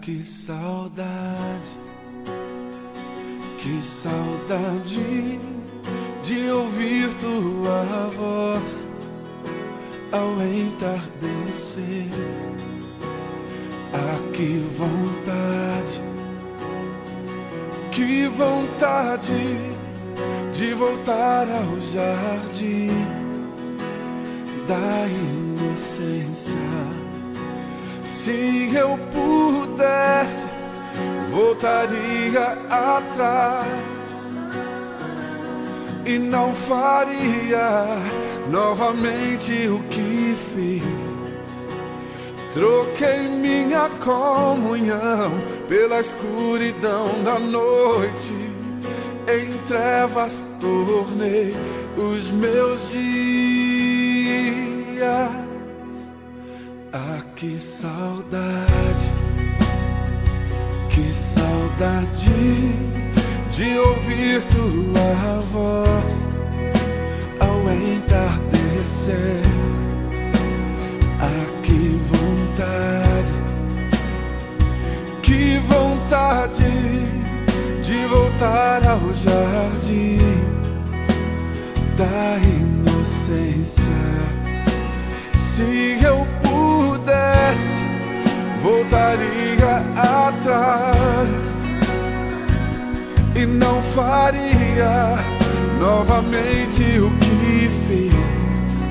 Que saudade de ouvir tua voz ao entardecer. Ah, que vontade de voltar ao jardim da inocência. Se eu pudesse, voltaria atrás e não faria novamente o que fiz. Troquei minha comunhão pela escuridão da noite. Em trevas tornei os meus dias. Ah, que saudade de ouvir tua voz ao entardecer. Ah, que vontade de voltar ao jardim da inocência. Se eu pudesse, voltaria atrás e não faria novamente o que fiz.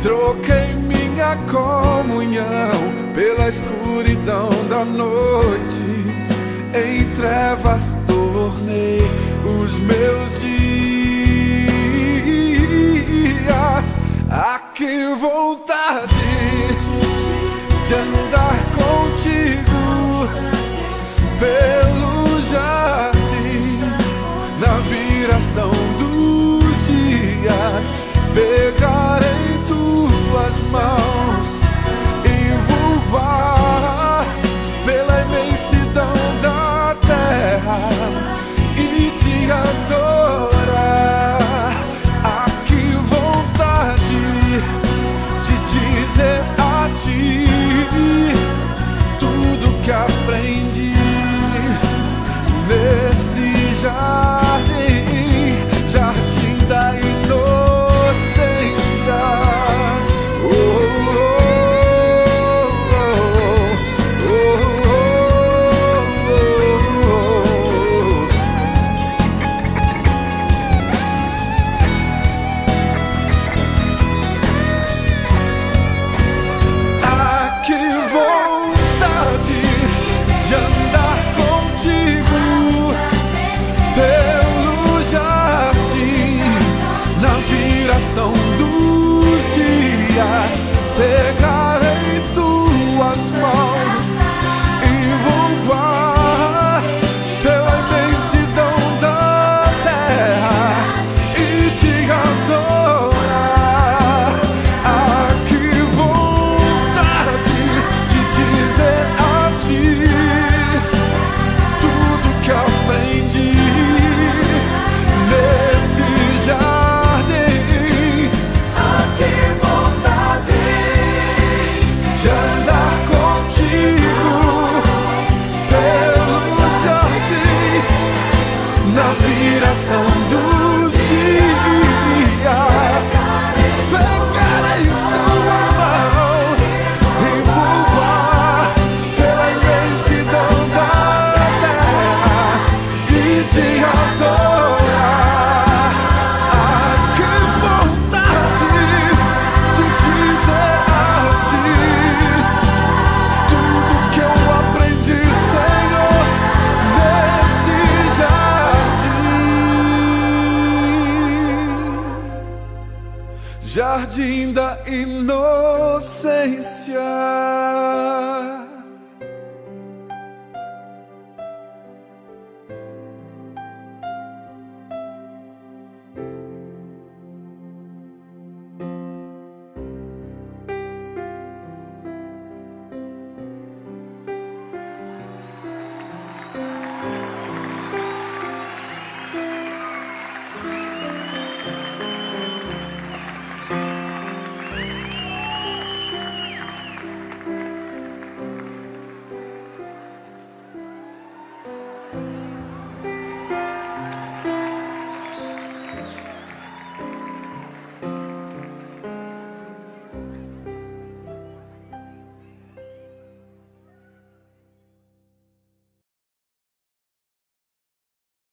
Troquei minha comunhão pela escuridão da noite. Em trevas tornei os meus dias. Ah, que vontade de andar contigo pelo jardim, na viração dos dias, pegar em tuas mãos e voar pela imensidão da terra e te adorar. Ah, que vontade de dizer a ti tudo que aprendi nesse jardim, jardim da inocência. Oh, oh, oh, oh, oh, ah, que vontade de andar contigo pelo jardim, na viração dos dias, pegar em tuas mãos e voar pela imensidão da terra e te adorar. Ah, que vontade de dizer a ti tudo que aprendi nesse jardim. Ah, que vontade de andar contigo pelo jardim, na viração dos dias, pegar em suas mãos e voar pela imensidão da terra e te adorar. Ah, que vontade de dizer a ti tudo que eu aprendi, Senhor, nesse jardim, jardim da inocência.